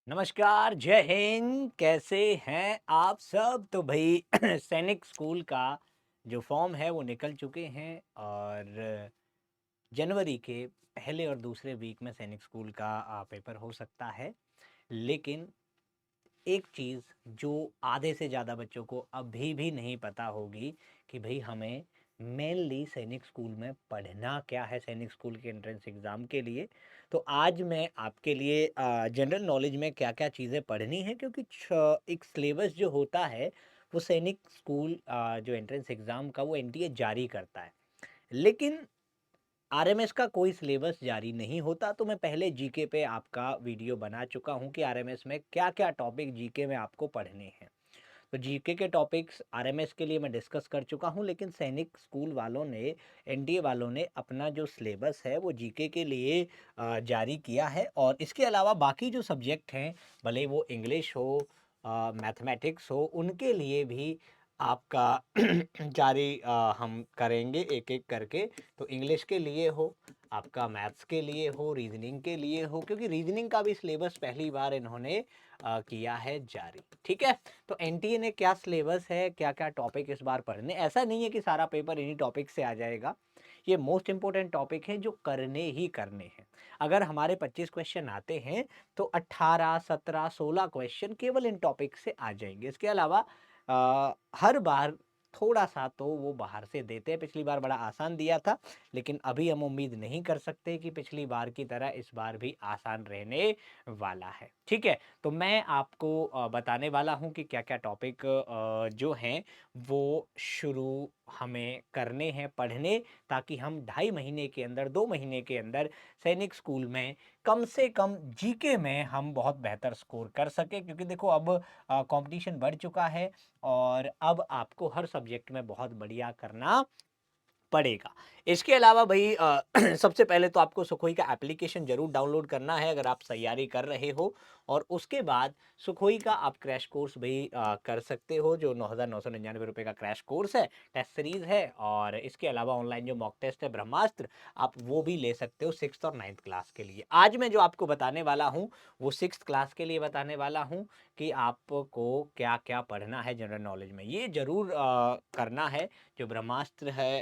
नमस्कार, जय हिंद। कैसे हैं आप सब? तो भाई सैनिक स्कूल का जो फॉर्म है वो निकल चुके हैं और जनवरी के पहले और दूसरे वीक में सैनिक स्कूल का पेपर हो सकता है। लेकिन एक चीज़ जो आधे से ज़्यादा बच्चों को अभी भी नहीं पता होगी कि भाई हमें मेनली सैनिक स्कूल में पढ़ना क्या है सैनिक स्कूल के एंट्रेंस एग्ज़ाम के लिए। तो आज मैं आपके लिए जनरल नॉलेज में क्या-क्या चीज़ें पढ़नी है, क्योंकि एक सिलेबस जो होता है वो सैनिक स्कूल जो एंट्रेंस एग्ज़ाम का वो एनटीए जारी करता है। लेकिन आरएमएस का कोई सिलेबस जारी नहीं होता। तो मैं पहले जीके पे आपका वीडियो बना चुका हूँ कि आरएमएस में क्या-क्या टॉपिक जीके में आपको पढ़ने हैं। तो जीके के टॉपिक्स आरएमएस के लिए मैं डिस्कस कर चुका हूँ, लेकिन सैनिक स्कूल वालों ने, एनडीए वालों ने अपना जो सिलेबस है वो जीके के लिए जारी किया है। और इसके अलावा बाकी जो सब्जेक्ट हैं, भले वो इंग्लिश हो, मैथमेटिक्स हो, उनके लिए भी आपका जारी हम करेंगे एक-एक करके। तो इंग्लिश के लिए हो, आपका मैथ्स के लिए हो, रीजनिंग के लिए हो, क्योंकि रीजनिंग का भी सिलेबस पहली बार इन्होंने किया है जारी। ठीक है? तो एनटीए ने क्या सिलेबस है, क्या-क्या टॉपिक इस बार पढ़ने, ऐसा नहीं है कि सारा पेपर इन्हीं टॉपिक से आ जाएगा। ये मोस्ट इंपोर्टेंट टॉपिक हैं जो करने ही करने हैं। अगर हमारे 25 क्वेश्चन आते हैं तो 18, 17, 16 क्वेश्चन केवल इन टॉपिक से आ जाएंगे। इसके अलावा हर बार थोड़ा-सा तो वो बाहर से देते हैं। पिछली बार बड़ा आसान दिया था, लेकिन अभी हम उम्मीद नहीं कर सकते कि पिछली बार की तरह इस बार भी आसान रहने वाला है। ठीक है? तो मैं आपको बताने वाला हूँ कि क्या-क्या टॉपिक जो हैं वो शुरू हमें करने हैं पढ़ने, ताकि हम ढाई महीने के अंदर, 2 महीने के अंदर सैनिक स्कूल में कम से कम जीके में हम बहुत बेहतर स्कोर कर सकें। क्योंकि देखो अब कॉम्पिटिशन बढ़ चुका है और अब आपको हर सब्जेक्ट में बहुत बढ़िया करना पड़ेगा। इसके अलावा भई सबसे पहले तो आपको सुखोई का एप्लीकेशन ज़रूर डाउनलोड करना है अगर आप तैयारी कर रहे हो। और उसके बाद सुखोई का आप क्रैश कोर्स भी कर सकते हो, जो 9,999 रुपए का क्रैश कोर्स है, टेस्ट सीरीज़ है। और इसके अलावा ऑनलाइन जो मॉक टेस्ट है ब्रह्मास्त्र, आप वो भी ले सकते हो 6th और 9th क्लास के लिए। आज मैं जो आपको बताने वाला हूँ, वो 6th क्लास के लिए बताने वाला हूँ कि आपको क्या-क्या पढ़ना है जनरल नॉलेज में। ये ज़रूर करना है, जो ब्रह्मास्त्र है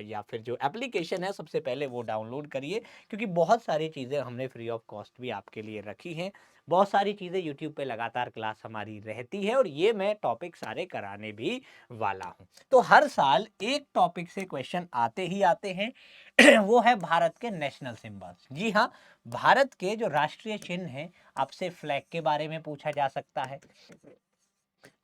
या फिर जो एप्लीकेशन है, सबसे पहले वो डाउनलोड करिए। क्योंकि बहुत सारी चीज़ें हमने फ्री ऑफ कॉस्ट भी आपके लिए रखी हैं। बहुत सारी चीज़ें यूट्यूब पे लगातार क्लास हमारी रहती है और ये मैं टॉपिक सारे कराने भी वाला हूँ। तो हर साल एक टॉपिक से क्वेश्चन आते ही आते हैं। वो है भारत के नेशनल सिंबल्स। जी हाँ, भारत के जो राष्ट्रीय चिन्ह हैं, आपसे फ्लैग के बारे में पूछा जा सकता है।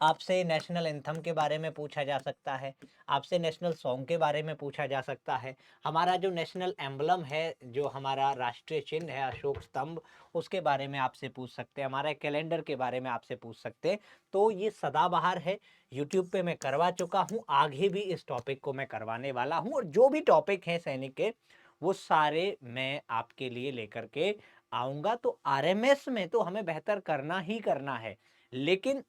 आपसे नेशनल एंथम के बारे में पूछा जा सकता है, आपसे नेशनल सॉन्ग के बारे में पूछा जा सकता है। हमारा जो नेशनल एम्बलम है, जो हमारा राष्ट्रीय चिन्ह है अशोक स्तंभ, उसके बारे में आपसे पूछ सकते हैं। हमारा कैलेंडर के बारे में आपसे पूछ सकते हैं। तो ये सदाबहार है, यूट्यूब पे मैं करवा चुका हूँ, आगे भी इस टॉपिक को मैं करवाने वाला हूँ। और जो भी टॉपिक हैं सैनिक के, वो सारे मैं आपके लिए लेकर के आऊँगा। तो आरएमएस में तो हमें बेहतर करना ही करना है, लेकिन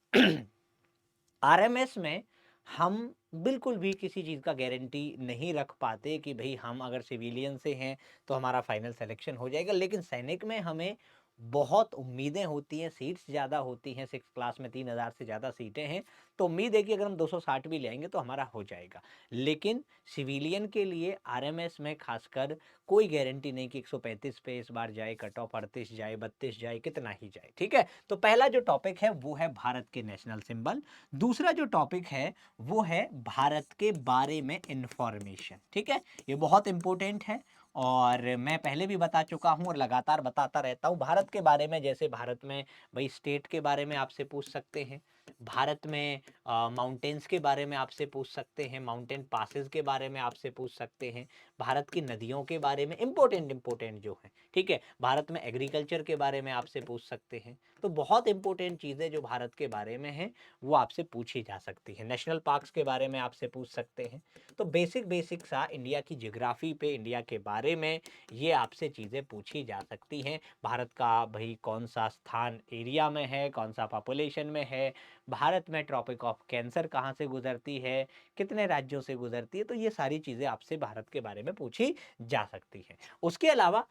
आरएमएस में हम बिल्कुल भी किसी चीज़ का गारंटी नहीं रख पाते कि भई हम अगर सिविलियन से हैं तो हमारा फाइनल सिलेक्शन हो जाएगा। लेकिन सैनिक में हमें बहुत उम्मीदें होती हैं, सीट्स ज़्यादा होती हैं, 6th क्लास में 3,000 से ज़्यादा सीटें हैं। तो उम्मीद है कि अगर हम 260 भी ले आएँगे तो हमारा हो जाएगा। लेकिन सिविलियन के लिए आरएमएस में ख़ासकर कोई गारंटी नहीं कि 135 पे इस बार जाए, कट ऑफ 38 जाए, 32 जाए, कितना ही जाए। ठीक है? तो पहला जो टॉपिक है वो है भारत के नेशनल सिंबल। दूसरा जो टॉपिक है वो है भारत के बारे में इंफॉर्मेशन। ठीक है? ये बहुत इंपॉर्टेंट है और मैं पहले भी बता चुका हूँ और लगातार बताता रहता हूँ भारत के बारे में। जैसे भारत में भाई स्टेट के बारे में आपसे पूछ सकते हैं, भारत में माउंटेन्स के बारे में आपसे पूछ सकते हैं, माउंटेन पासेस के बारे में आपसे पूछ सकते हैं, भारत की नदियों के बारे में इंपॉर्टेंट जो है। ठीक है? भारत में एग्रीकल्चर के बारे में आपसे पूछ सकते हैं। तो बहुत इंपॉर्टेंट चीज़ें जो भारत के बारे में हैं वो आपसे पूछी जा सकती है। नेशनल पार्क्स के बारे में आपसे पूछ सकते हैं। तो बेसिक सा इंडिया की ज्योग्राफी पे, इंडिया के बारे में ये आपसे चीज़ें पूछी जा सकती हैं। भारत का भाई कौन सा स्थान एरिया में है, कौन सा पॉपुलेशन में है, भारत में ट्रॉपिक ऑफ कैंसर कहाँ से गुजरती है, कितने राज्यों से गुजरती है। तो ये सारी चीज़ें आपसे भारत के बारे में पूछी जा सकती हैं। उसके अलावा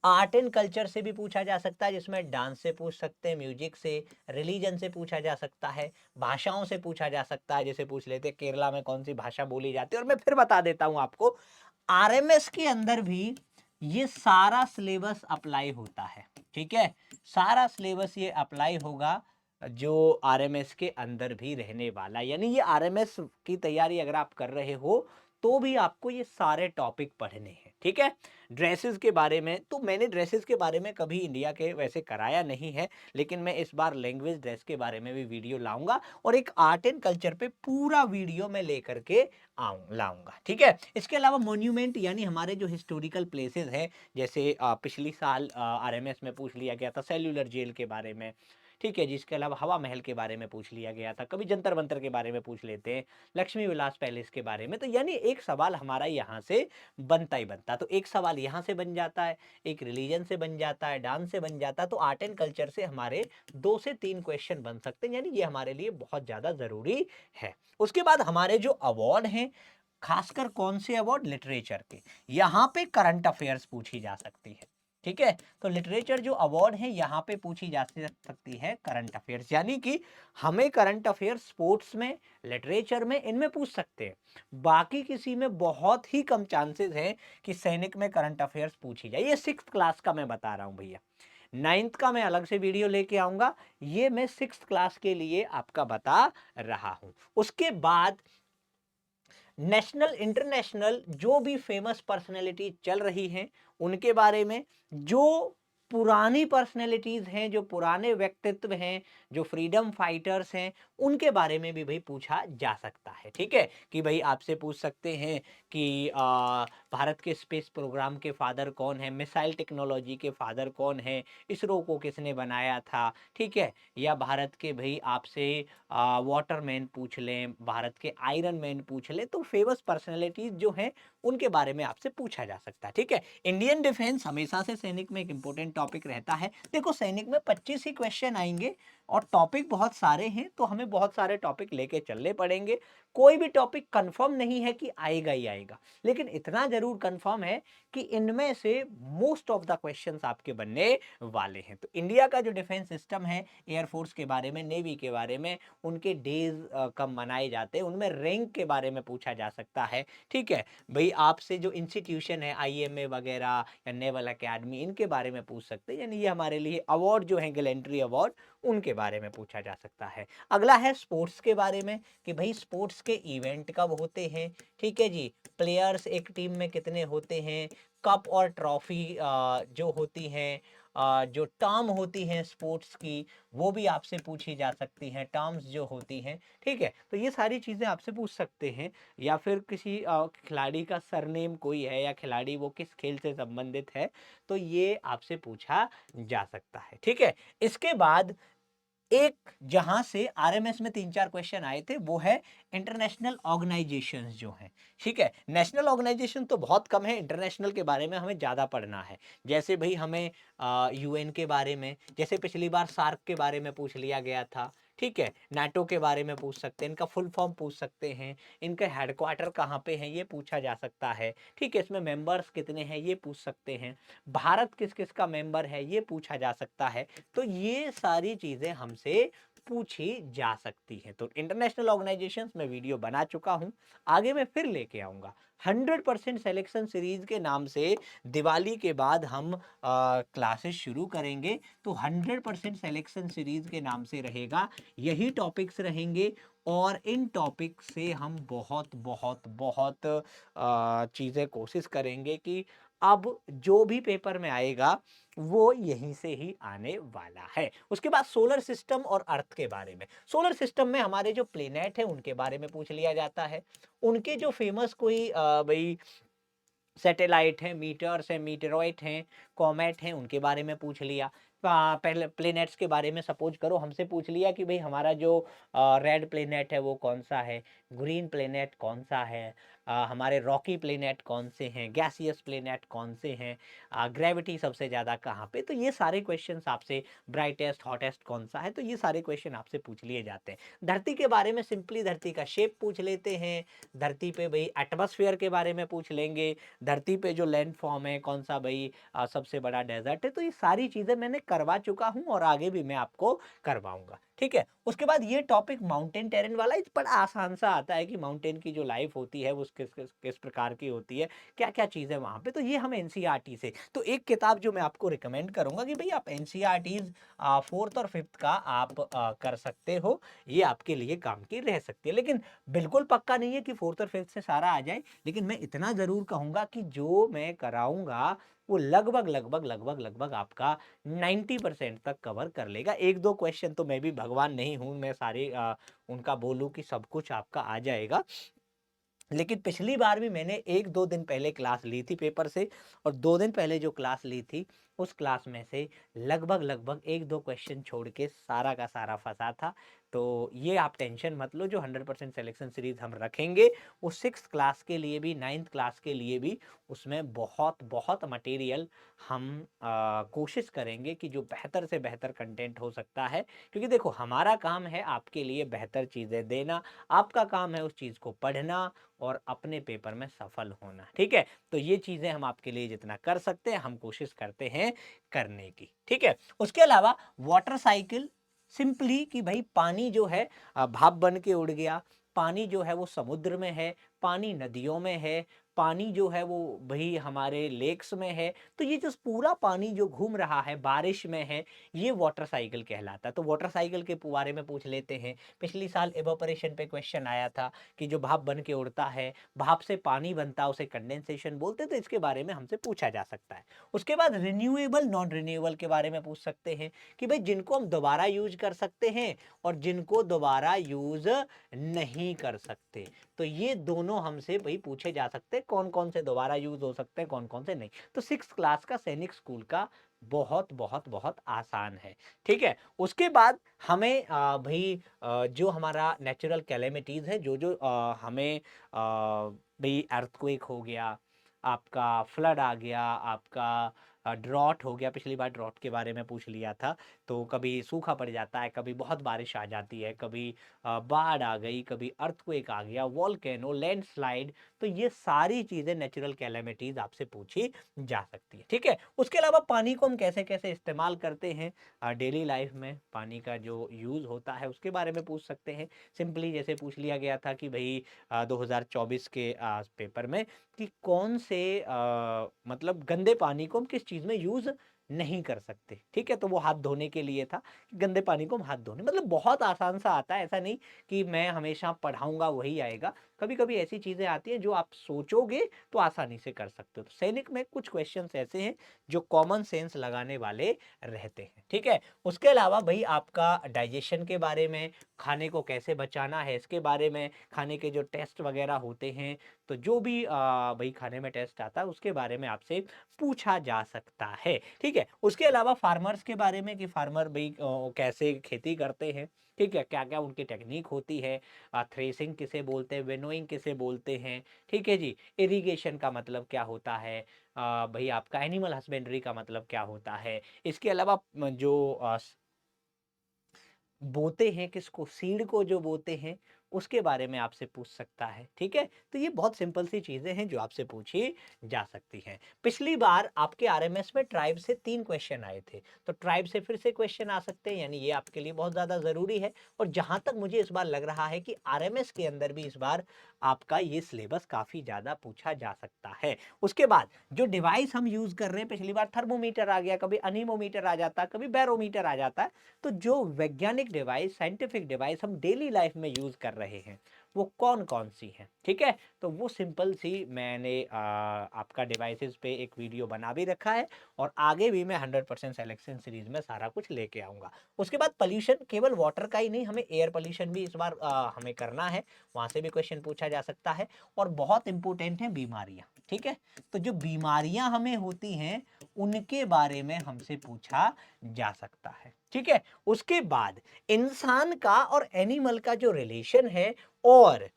आर्ट एंड कल्चर से भी पूछा जा सकता है, जिसमें डांस से पूछ सकते हैं, म्यूजिक से, रिलीजन से पूछा जा सकता है, भाषाओं से पूछा जा सकता है, जैसे पूछ लेते हैं केरला में कौन सी भाषा बोली जाती है। और मैं फिर बता देता हूं आपको, आरएमएस के अंदर भी ये सारा सिलेबस अप्लाई होता है, ठीक है, सारा सिलेबस ये अप्लाई होगा जो आरएमएस के अंदर भी रहने वाला। यानी ये आरएमएस की तैयारी अगर आप कर रहे हो तो भी आपको ये सारे टॉपिक पढ़ने हैं, ठीक है। ड्रेसेस के बारे में तो मैंने ड्रेसेस के बारे में कभी इंडिया के वैसे कराया नहीं है, लेकिन मैं इस बार लैंग्वेज ड्रेस के बारे में भी वीडियो लाऊंगा और एक आर्ट एंड कल्चर पे पूरा वीडियो मैं लेकर के लाऊंगा, ठीक है। इसके अलावा मॉन्यूमेंट यानी हमारे जो हिस्टोरिकल प्लेसेस हैं, जैसे पिछली साल आरएमएस में पूछ लिया गया था सेल्यूलर जेल के बारे में, ठीक है। जिसके अलावा हवा महल के बारे में पूछ लिया गया था, कभी जंतर मंतर के बारे में पूछ लेते हैं, लक्ष्मी विलास पैलेस के बारे में। तो यानी एक सवाल हमारा यहाँ से बनता ही बनता, तो एक सवाल यहाँ से बन जाता है, एक रिलीजन से बन जाता है, डांस से बन जाता है, तो आर्ट एंड कल्चर से हमारे 2 से 3 क्वेश्चन बन सकते हैं, यानी ये हमारे लिए बहुत ज्यादा जरूरी है। उसके बाद हमारे जो अवार्ड हैं, खासकर कौन से अवार्ड, लिटरेचर के, यहाँ पे करंट अफेयर्स पूछी जा सकती है, ठीक है। तो लिटरेचर जो अवार्ड है यहाँ पे पूछी जा सकती है करंट अफेयर्स, यानी कि हमें करंट अफेयर्स स्पोर्ट्स में, लिटरेचर में, इनमें पूछ सकते हैं। बाकी किसी में बहुत ही कम चांसेस हैं कि सैनिक में करंट अफेयर्स पूछी जाए। ये 6th क्लास का मैं बता रहा हूं भैया, 9th का मैं अलग से वीडियो लेके आऊंगा, ये मैं 6th क्लास के लिए आपका बता रहा हूं। उसके बाद नेशनल इंटरनेशनल जो भी फेमस पर्सनैलिटी चल रही हैं उनके बारे में, जो पुरानी पर्सनैलिटीज हैं, जो पुराने व्यक्तित्व हैं, जो फ्रीडम फाइटर्स हैं, उनके बारे में भी भाई पूछा जा सकता है, ठीक है। कि भाई आपसे पूछ सकते हैं कि भारत के स्पेस प्रोग्राम के फादर कौन है, मिसाइल टेक्नोलॉजी के फादर कौन है, इसरो को किसने बनाया था, ठीक है। या भारत के भाई आपसे वाटरमैन पूछ लें, भारत के आयरन मैन पूछ लें, तो फेमस पर्सनैलिटीज जो हैं उनके बारे में आपसे पूछा जा सकता है, ठीक है। इंडियन डिफेंस हमेशा से सैनिक में एक इंपॉर्टेंट टॉपिक रहता है। देखो सैनिक में 25 ही क्वेश्चन आएंगे और टॉपिक बहुत सारे हैं, तो हमें बहुत सारे टॉपिक लेके चलने पड़ेंगे। कोई भी टॉपिक कंफर्म नहीं है कि आएगा ही आएगा, लेकिन इतना जरूर कंफर्म है कि इनमें से मोस्ट ऑफ द क्वेश्चंस आपके बनने वाले हैं। तो इंडिया का जो डिफेंस सिस्टम है, एयरफोर्स के बारे में, नेवी के बारे में, उनके डेज कब मनाए जाते हैं, उनमें रैंक के बारे में पूछा जा सकता है, ठीक है। भाई आपसे जो इंस्टीट्यूशन है आईएमए वगैरह या नेवल एकेडमी, इनके बारे में पूछ सकते हैं। यानी ये हमारे लिए अवार्ड जो है गैलेंट्री अवार्ड, उनके बारे में पूछा जा सकता है। अगला है स्पोर्ट्स के बारे में कि भाई स्पोर्ट्स के इवेंट कब होते हैं, ठीक है जी, प्लेयर्स एक टीम में कितने होते हैं, कप और ट्रॉफी जो होती हैं, जो टर्म होती हैं स्पोर्ट्स की, वो भी आपसे पूछी जा सकती हैं, टर्म्स जो होती हैं, ठीक है। तो ये सारी चीज़ें आपसे पूछ सकते हैं। या फिर किसी खिलाड़ी का सरनेम कोई है या खिलाड़ी वो किस खेल से संबंधित है, तो ये आपसे पूछा जा सकता है, ठीक है। इसके बाद एक जहां से आरएमएस में 3-4 क्वेश्चन आए थे, वो है इंटरनेशनल ऑर्गेनाइजेशंस जो हैं, ठीक है। नेशनल ऑर्गेनाइजेशन तो बहुत कम है, इंटरनेशनल के बारे में हमें ज्यादा पढ़ना है। जैसे भाई हमें यूएन के बारे में, जैसे पिछली बार सार्क के बारे में पूछ लिया गया था, ठीक है। नाटो के बारे में पूछ सकते हैं, इनका फुल फॉर्म पूछ सकते हैं, इनके हेडक्वार्टर कहाँ पे हैं ये पूछा जा सकता है, ठीक है। इसमें मेंबर्स कितने हैं ये पूछ सकते हैं, भारत किस किस का मेंबर है ये पूछा जा सकता है। तो ये सारी चीजें हमसे पूछी जा सकती है। तो इंटरनेशनल ऑर्गेनाइजेशंस में वीडियो बना चुका हूं, आगे मैं फिर लेके आऊंगा। 100% सिलेक्शन सीरीज के नाम से दिवाली के बाद हम क्लासेस शुरू करेंगे। तो 100% सिलेक्शन सीरीज के नाम से रहेगा, यही टॉपिक्स रहेंगे और इन टॉपिक से हम बहुत बहुत बहुत चीज़ें कोशिश करेंगे कि अब जो भी पेपर में आएगा वो यहीं से ही आने वाला है। उसके बाद सोलर सिस्टम और अर्थ के बारे में, सोलर सिस्टम में हमारे जो प्लेनेट है उनके बारे में पूछ लिया जाता है, उनके जो फेमस कोई भाई सैटेलाइट हैं, मीटर्स हैं, मीटेरॉइट हैं, कॉमेट हैं, उनके बारे में पूछ लिया। पहले प्लेनेट्स के बारे में सपोज करो हमसे पूछ लिया कि भाई हमारा जो रेड प्लेनेट है वो कौन सा है, ग्रीन प्लेनेट कौन सा है, हमारे रॉकी प्लेनेट कौन से हैं, गैसियस प्लेनेट कौन से हैं, ग्रेविटी सबसे ज़्यादा कहाँ पे, तो ये सारे क्वेश्चंस आपसे, ब्राइटेस्ट हॉटेस्ट कौन सा है, तो ये सारे क्वेश्चन आपसे पूछ लिए जाते हैं। धरती के बारे में सिंपली धरती का शेप पूछ लेते हैं, धरती पे भाई एटमॉस्फेयर के बारे में पूछ लेंगे, धरती पे जो लैंड फॉर्म है कौन सा भाई सबसे सबसे बड़ा डेजर्ट है। तो ये सारी चीजें मैंने करवा चुका हूं और आगे भी मैं आपको करवाऊंगा, ठीक है। उसके बाद ये टॉपिक माउंटेन टेरेन वाला बड़ा आसान सा आता है कि माउंटेन की जो लाइफ होती है वो किस प्रकार की होती है, क्या क्या चीजें वहां पे। तो ये हम एनसीईआरटी से, तो एक किताब जो मैं आपको रिकमेंड करूंगा कि भाई आप एनसीईआरटीज फोर्थ और फिफ्थ का आप कर सकते हो, ये आपके लिए काम की रह सकती है। लेकिन बिल्कुल पक्का नहीं है कि फोर्थ और फिफ्थ से सारा आ जाए, लेकिन मैं इतना जरूर कहूंगा कि जो मैं कराऊंगा वो लगभग लगभग लगभग लगभग आपका 90% तक कवर कर लेगा। एक दो क्वेश्चन तो मैं भी भगवान नहीं हूं मैं सारे उनका बोलूं कि सब कुछ आपका आ जाएगा। लेकिन पिछली बार भी मैंने एक दो दिन पहले क्लास ली थी पेपर से, और 2 दिन पहले जो क्लास ली थी उस क्लास में से लगभग लगभग एक दो क्वेश्चन छोड़ के सारा का सारा फंसा था। तो ये आप टेंशन मत लो, जो 100% सिलेक्शन सीरीज हम रखेंगे वो 6th क्लास के लिए भी 9th क्लास के लिए भी उसमें बहुत बहुत मटेरियल हम कोशिश करेंगे कि जो बेहतर से बेहतर कंटेंट हो सकता है। क्योंकि देखो हमारा काम है आपके लिए बेहतर चीज़ें देना, आपका काम है उस चीज़ को पढ़ना और अपने पेपर में सफल होना, ठीक है। तो ये चीजें हम आपके लिए जितना कर सकते हैं हम कोशिश करते हैं करने की, ठीक है। उसके अलावा वाटर साइकिल, सिंपली कि भाई पानी जो है भाप बन के उड़ गया, पानी जो है वो समुद्र में है, पानी नदियों में है, पानी जो है वो भाई हमारे लेक्स में है। तो ये जो पूरा पानी जो घूम रहा है बारिश में है, ये वाटर साइकिल कहलाता है। तो वाटर साइकिल के बारे में पूछ लेते हैं। पिछली साल एवापोरेशन पे क्वेश्चन आया था कि जो भाप बन के उड़ता है, भाप से पानी बनता है, उसे कंडेंसेशन बोलते हैं। तो इसके बारे में हमसे पूछा जा सकता है। उसके बाद रिन्यूएबल नॉन रिन्यूएबल के बारे में पूछ सकते हैं कि भाई जिनको हम दोबारा यूज कर सकते हैं और जिनको दोबारा यूज नहीं कर सकते। तो ये दोनों हमसे भाई पूछे जा सकते हैं, कौन कौन से दोबारा यूज हो सकते हैं, कौन कौन से नहीं। तो 6th क्लास का सैनिक स्कूल का बहुत बहुत बहुत आसान है, ठीक है। उसके बाद हमें भाई जो हमारा नेचुरल कैलेमिटीज है, जो जो हमें भाई अर्थक्वेक हो गया, आपका फ्लड आ गया, आपका ड्रॉट हो गया। पिछली बार ड्रॉट के बारे में पूछ लिया था। तो कभी सूखा पड़ जाता है, कभी बहुत बारिश आ जाती है, कभी बाढ़ आ गई, कभी अर्थक्वेक आ गया, वॉल्केनो, लैंडस्लाइड। तो ये सारी चीजें नेचुरल कैलेमिटीज आपसे पूछी जा सकती है, ठीक है। उसके अलावा पानी को हम कैसे कैसे इस्तेमाल करते हैं डेली लाइफ में, पानी का जो यूज होता है उसके बारे में पूछ सकते हैं। सिंपली जैसे पूछ लिया गया था कि भाई 2024 के पेपर में कि कौन से मतलब गंदे पानी को हम किस चीज में यूज नहीं कर सकते, ठीक है। तो वो हाथ धोने के लिए था कि गंदे पानी को हम हाथ धोने, मतलब बहुत आसान सा आता है। ऐसा नहीं कि मैं हमेशा पढ़ाऊंगा वही आएगा, कभी कभी ऐसी चीजें आती हैं जो आप सोचोगे तो आसानी से कर सकते हो। तो सैनिक में कुछ क्वेश्चंस ऐसे हैं जो कॉमन सेंस लगाने वाले रहते हैं, ठीक है। उसके अलावा भाई आपका डाइजेशन के बारे में, खाने को कैसे बचाना है इसके बारे में, खाने के जो टेस्ट वगैरह होते हैं, तो जो भी भाई खाने में टेस्ट आता है उसके बारे में आपसे पूछा जा सकता है, ठीक है। उसके अलावा फार्मर्स के बारे में कि फार्मर भाई कैसे खेती करते हैं, ठीक है, क्या क्या उनकी टेक्निक होती है, थ्रेसिंग किसे बोलते हैं, विनोइंग किसे बोलते हैं, ठीक है जी। इरिगेशन का मतलब क्या होता है, भाई आपका एनिमल हस्बेंड्री का मतलब क्या होता है। इसके अलावा जो बोते हैं किसको, सीड को जो बोते हैं उसके बारे में आपसे पूछ सकता है, ठीक है। तो ये बहुत सिंपल सी चीजें हैं जो आपसे पूछी जा सकती हैं। पिछली बार आपके आरएमएस में ट्राइब से 3 क्वेश्चन आए थे, तो ट्राइब से फिर से क्वेश्चन आ सकते हैं, यानी ये आपके लिए बहुत ज्यादा जरूरी है। और जहां तक मुझे इस बार लग रहा है कि आरएमएस के अंदर भी इस बार आपका ये सिलेबस काफी ज्यादा पूछा जा सकता है। उसके बाद जो डिवाइस हम यूज कर रहे हैं, पिछली बार थर्मोमीटर आ गया, कभी अनीमोमीटर आ जाता है, कभी बैरोमीटर आ जाता है। तो जो वैज्ञानिक डिवाइस, साइंटिफिक डिवाइस हम डेली लाइफ में यूज कर रहे हैं वो कौन कौन सी हैं, ठीक है। तो वो सिंपल सी मैंने आपका डिवाइसेस पे एक वीडियो बना भी रखा है, और आगे भी मैं 100% सिलेक्शन सीरीज में सारा कुछ लेके आऊंगा। उसके बाद पोल्यूशन, केवल वाटर का ही नहीं, हमें एयर पोल्यूशन भी इस बार हमें करना है, वहां से भी क्वेश्चन पूछा जा सकता है। और बहुत इंपॉर्टेंट है बीमारियां, ठीक है। तो जो बीमारियां हमें होती हैं उनके बारे में हमसे पूछा जा सकता है, ठीक है। उसके बाद इंसान का और एनिमल का जो रिलेशन है, और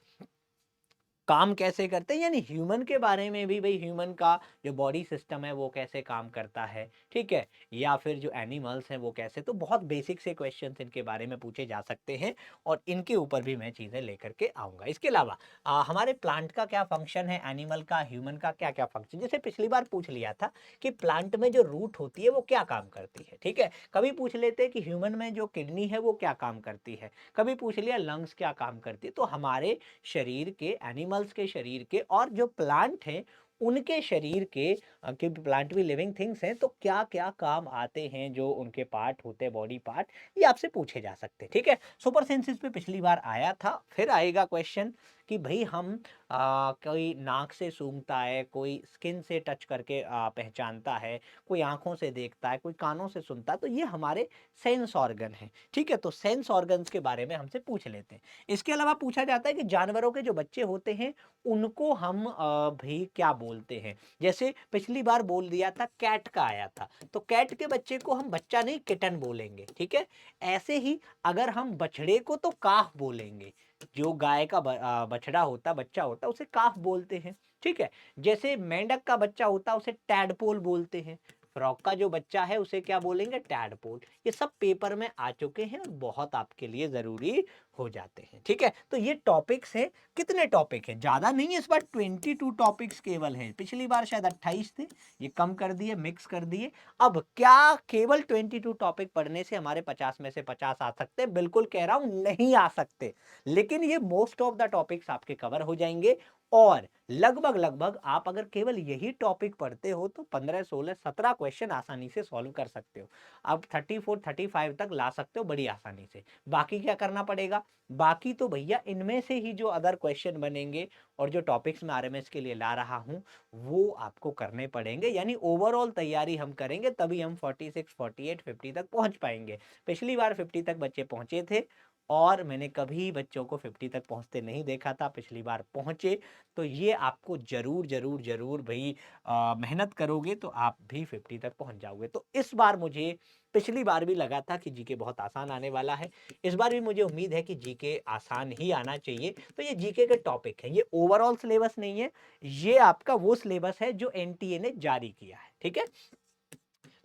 काम कैसे करते हैं, यानी ह्यूमन के बारे में भी, भाई ह्यूमन का जो बॉडी सिस्टम है वो कैसे काम करता है, ठीक है, या फिर जो एनिमल्स हैं वो कैसे, तो बहुत बेसिक से क्वेश्चंस इनके बारे में पूछे जा सकते हैं और इनके ऊपर भी मैं चीज़ें लेकर के आऊँगा। इसके अलावा हमारे प्लांट का क्या फंक्शन है, एनिमल का, ह्यूमन का क्या क्या फंक्शन, जैसे पिछली बार पूछ लिया था कि प्लांट में जो रूट होती है वो क्या काम करती है, ठीक है। कभी पूछ लेते हैं कि ह्यूमन में जो किडनी है वो क्या काम करती है, कभी पूछ लिया लंग्स क्या काम करती है। तो हमारे शरीर के, एनिमल्स के शरीर के और जो प्लांट हैं उनके शरीर के, कि प्लांट भी लिविंग थिंग्स हैं, तो क्या क्या काम आते हैं, जो उनके पार्ट होते हैं, बॉडी पार्ट, ये आपसे पूछे जा सकते हैं, ठीक है। सुपर सेंसेस पे पिछली बार आया था, फिर आएगा क्वेश्चन कि भाई हम कोई नाक से सूंघता है, कोई स्किन से टच करके पहचानता है, कोई आंखों से देखता है, कोई कानों से सुनता है, तो ये हमारे सेंस ऑर्गन है, ठीक है। तो सेंस ऑर्गन्स के बारे में हमसे पूछ लेते हैं। इसके अलावा पूछा जाता है कि जानवरों के जो बच्चे होते हैं उनको हम भाई क्या बोलते हैं। जैसे पिछली बार बोल दिया था, कैट का आया था, तो कैट के बच्चे को हम बच्चा नहीं किटन बोलेंगे, ठीक है। ऐसे ही अगर हम बछड़े को तो काफ बोलेंगे, जो गाय का बछड़ा होता, बच्चा होता, उसे काफ बोलते हैं, ठीक है। जैसे मेंढक का बच्चा होता उसे टैडपोल बोलते हैं, फ्रॉग का जो बच्चा है उसे क्या बोलेंगे, टैडपोल। ये सब पेपर में आ चुके हैं और बहुत आपके लिए जरूरी हो जाते हैं, ठीक है। तो ये टॉपिक्स हैं, कितने टॉपिक हैं, ज्यादा नहीं है, इस बार 22 टॉपिक्स केवल हैं, पिछली बार शायद 28 थे, ये कम कर दिए, मिक्स कर दिए। अब क्या केवल 22 टॉपिक पढ़ने से हमारे 50 में से 50 आ सकते हैं? बिल्कुल कह रहा हूं नहीं आ सकते, लेकिन ये मोस्ट ऑफ द टॉपिक्स आपके कवर हो जाएंगे। और लगभग लगभग आप अगर केवल यही टॉपिक पढ़ते हो तो 15 16 17 क्वेश्चन आसानी से सॉल्व कर सकते हो। आप 34 35 तक ला सकते हो बड़ी आसानी से। बाकी क्या करना पड़ेगा, बाकी तो भैया इनमें से ही जो अदर क्वेश्चन बनेंगे और जो टॉपिक्स मैं आरएमएस के लिए ला रहा हूं वो आपको करने पड़ेंगे, यानी ओवरऑल तैयारी हम करेंगे तभी हम 46 48 50 तक पहुंच पाएंगे। पिछली बार 50 तक बच्चे पहुंचे थे और मैंने कभी बच्चों को 50 तक पहुंचते नहीं देखा था, पिछली बार पहुंचे। तो ये आपको जरूर जरूर जरूर भाई मेहनत करोगे तो आप भी 50 तक पहुंच जाओगे। तो इस बार मुझे, पिछली बार भी लगा था कि जीके बहुत आसान आने वाला है, इस बार भी मुझे उम्मीद है कि जीके आसान ही आना चाहिए। तो ये जीके के टॉपिक है, ये ओवरऑल सिलेबस नहीं है, ये आपका वो सिलेबस है जो एनटीए ने जारी किया है, ठीक है।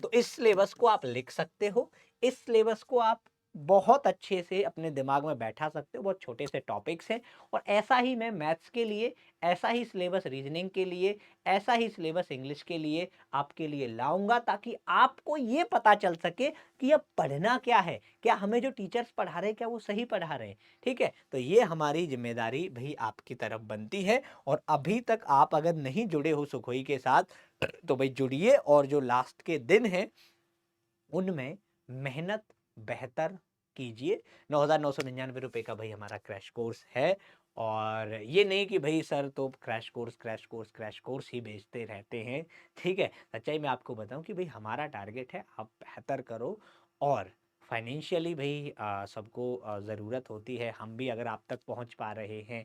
तो इस सिलेबस को आप लिख सकते हो, इस सिलेबस को आप बहुत अच्छे से अपने दिमाग में बैठा सकते हो, बहुत छोटे से टॉपिक्स हैं। और ऐसा ही मैं मैथ्स के लिए, ऐसा ही सिलेबस रीजनिंग के लिए, ऐसा ही सिलेबस इंग्लिश के लिए आपके लिए लाऊंगा, ताकि आपको ये पता चल सके कि अब पढ़ना क्या है, क्या हमें जो टीचर्स पढ़ा रहे हैं क्या वो सही पढ़ा रहे हैं, ठीक है। तो ये हमारी जिम्मेदारी भाई आपकी तरफ बनती है। और अभी तक आप अगर नहीं जुड़े हो सुखोई के साथ तो भाई जुड़िए, और जो लास्ट के दिन हैं उनमें मेहनत बेहतर कीजिए। 9,999 रुपए का भाई हमारा क्रैश कोर्स है। और ये नहीं कि भाई सर तो crash course crash course crash course ही बेचते रहते हैं, ठीक है। सच्चाई में आपको बताऊं कि भाई हमारा टारगेट है आप बेहतर करो। और फाइनेंशियली भाई सबको ज़रूरत होती है, हम भी अगर आप तक पहुंच पा रहे हैं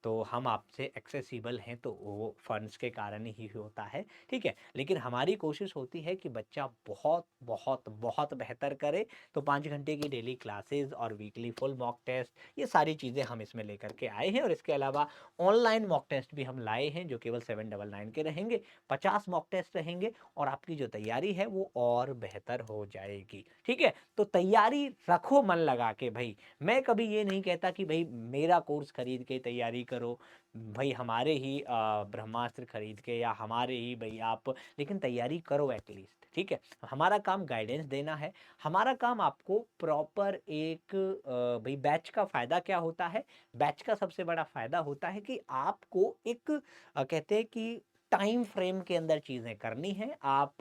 तो हम आपसे एक्सेसिबल हैं, तो वो फंड्स के कारण ही होता है, ठीक है। लेकिन हमारी कोशिश होती है कि बच्चा बहुत बहुत बहुत बेहतर करे। तो 5 घंटे की डेली क्लासेस और वीकली फुल मॉक टेस्ट, ये सारी चीज़ें हम इसमें लेकर के आए हैं। और इसके अलावा ऑनलाइन मॉक टेस्ट भी हम लाए हैं जो केवल 799 के रहेंगे, 50 मॉक टेस्ट रहेंगे और आपकी जो तैयारी है वो और बेहतर हो जाएगी, ठीक है। तो तैयारी रखो मन लगा के भाई। मैं कभी ये नहीं कहता कि भाई मेरा कोर्स खरीद के तैयारी करो, भाई हमारे ही ब्रह्मास्त्र खरीद के, या हमारे ही भाई आप, लेकिन तैयारी करो एटलीस्ट, ठीक है। हमारा काम गाइडेंस देना है, हमारा काम आपको प्रॉपर एक भाई बैच का फायदा क्या होता है, बैच का सबसे बड़ा फायदा होता है कि आपको एक कहते हैं कि टाइम फ्रेम के अंदर चीज़ें करनी है, आप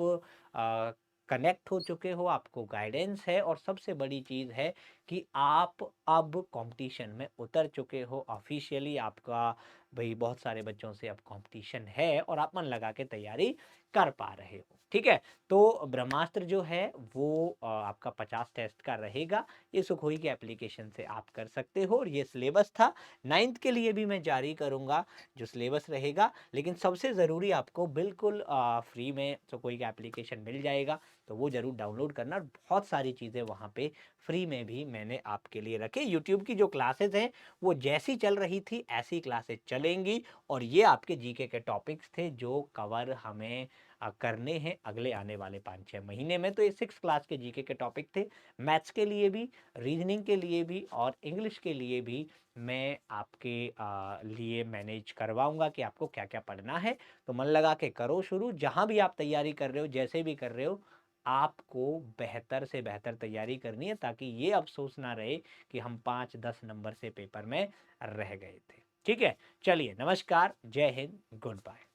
कनेक्ट हो चुके हो, आपको गाइडेंस है, और सबसे बड़ी चीज़ है कि आप अब कंपटीशन में उतर चुके हो ऑफिशियली। आपका भाई बहुत सारे बच्चों से अब कंपटीशन है और आप मन लगा के तैयारी कर पा रहे हो, ठीक है? तो ब्रह्मास्त्र जो है वो आपका 50 टेस्ट का रहेगा। ये सुखोई के एप्लीकेशन से आप कर सकते हो और ये सिलेबस था। 9th के लिए भी मैं जारी करूँगा जो सिलेबस रहेगा, लेकिन सबसे ज़रूरी आपको बिल्कुल फ्री में सुखोई का एप्लीकेशन मिल जाएगा, तो वो ज़रूर डाउनलोड करना। बहुत सारी चीज़ें वहाँ पे फ्री में भी मैंने आपके लिए रखे। यूट्यूब की जो क्लासेस हैं, वो जैसी चल रही थी ऐसी क्लासेस चलेंगी और ये आपके जीके के टॉपिक्स थे जो कवर हमें करने हैं अगले आने वाले 5-6 महीने में। तो ये 6th क्लास के जीके के टॉपिक थे। मैथ्स के लिए भी, रीजनिंग के लिए भी और इंग्लिश के लिए भी मैं आपके लिए मैनेज करवाऊँगा कि आपको क्या-क्या पढ़ना है। तो मन लगा के करो शुरू, जहाँ भी आप तैयारी कर रहे हो, जैसे भी कर रहे हो, आपको बेहतर से बेहतर तैयारी करनी है ताकि ये अफ़सोस ना रहे कि हम 5-10 नंबर से पेपर में रह गए थे। ठीक है? चलिए नमस्कार, जय हिंद, गुड बाय।